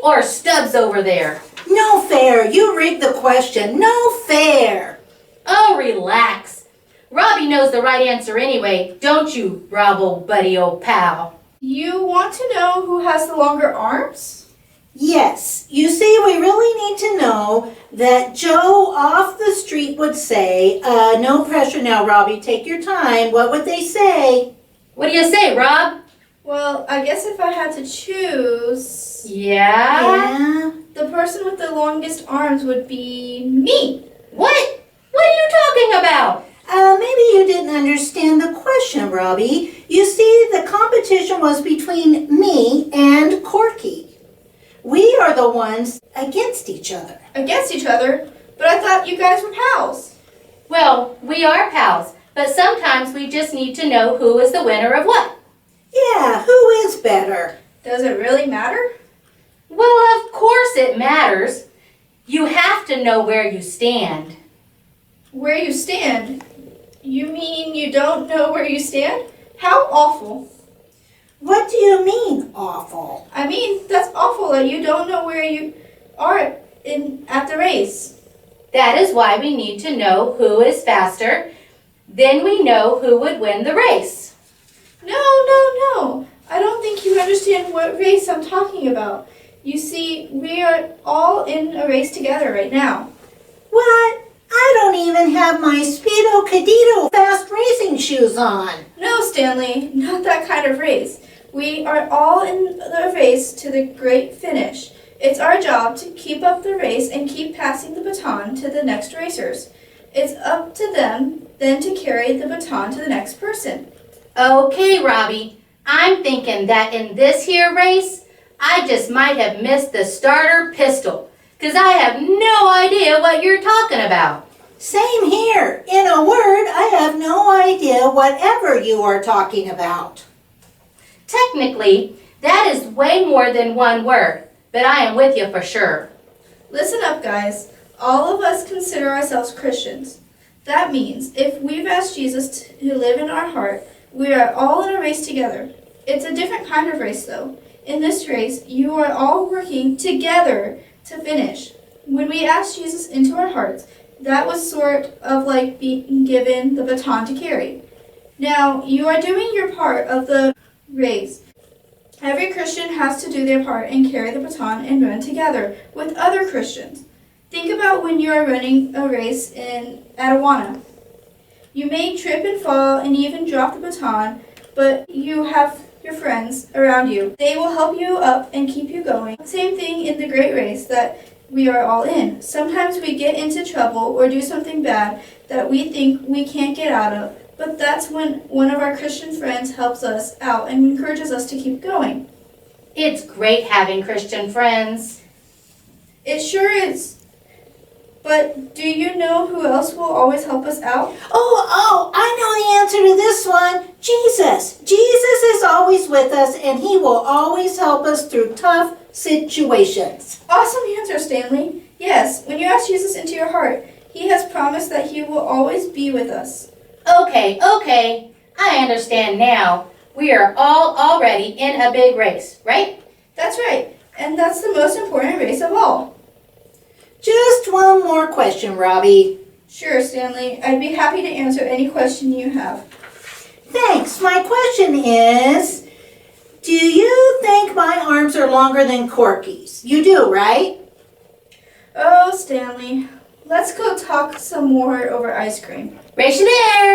Or Stubbs over there? No fair. You rigged the question. No fair. Oh, relax. Robbie knows the right answer anyway, don't you, Rob, old buddy, old pal? You want to know who has the longer arms? Yes. You see, we really need to know that Joe off the street would say, no pressure now, Robbie. Take your time. What would they say? What do you say, Rob? Well, I guess if I had to choose, Yeah? the person with the longest arms would be me. What? What are you talking about? Maybe you didn't understand the question, Robbie. You see, the competition was between me and Corky. We are the ones against each other. Against each other? But I thought you guys were pals. Well, we are pals, but sometimes we just need to know who is the winner of what. Yeah, who is better? Does it really matter? Well, of course it matters. You have to know where you stand. Where you stand? You mean you don't know where you stand? How awful. What do you mean, awful? I mean, that's awful that you don't know where you are at the race. That is why we need to know who is faster. Then we know who would win the race. No. I don't think you understand what race I'm talking about. You see, we are all in a race together right now. What? I don't even have my Speedo Cadito fast racing shoes on. No, Stanley, not that kind of race. We are all in the race to the great finish. It's our job to keep up the race and keep passing the baton to the next racers. It's up to them then to carry the baton to the next person. Okay, Robbie. I'm thinking that in this here race, I just might have missed the starter pistol, 'cause I have no idea what you're talking about. Same here. In a word, I have no idea whatever you are talking about. Technically, that is way more than one word, but I am with you for sure. Listen up, guys. All of us consider ourselves Christians. That means if we've asked Jesus to live in our heart, we are all in a race together. It's a different kind of race, though. In this race, you are all working together to finish. When we asked Jesus into our hearts, that was sort of like being given the baton to carry. Now, you are doing your part of the race. Every Christian has to do their part and carry the baton and run together with other Christians. Think about when you are running a race at Awana. You may trip and fall and even drop the baton, but you have your friends around you. They will help you up and keep you going. Same thing in the great race that we are all in. Sometimes we get into trouble or do something bad that we think we can't get out of, but that's when one of our Christian friends helps us out and encourages us to keep going. It's great having Christian friends. It sure is. But do you know who else will always help us out? Oh, I know the answer to this one. Jesus. Jesus is always with us, and he will always help us through tough situations. Awesome answer, Stanley. Yes, when you ask Jesus into your heart, he has promised that he will always be with us. Okay. I understand now. We are all already in a big race, right? That's right, and that's the most important race of all. Just one more question, Robbie. Sure, Stanley. I'd be happy to answer any question you have. Thanks. My question is, do you think my arms are longer than Corky's? You do, right? Oh, Stanley. Let's go talk some more over ice cream. Race you there!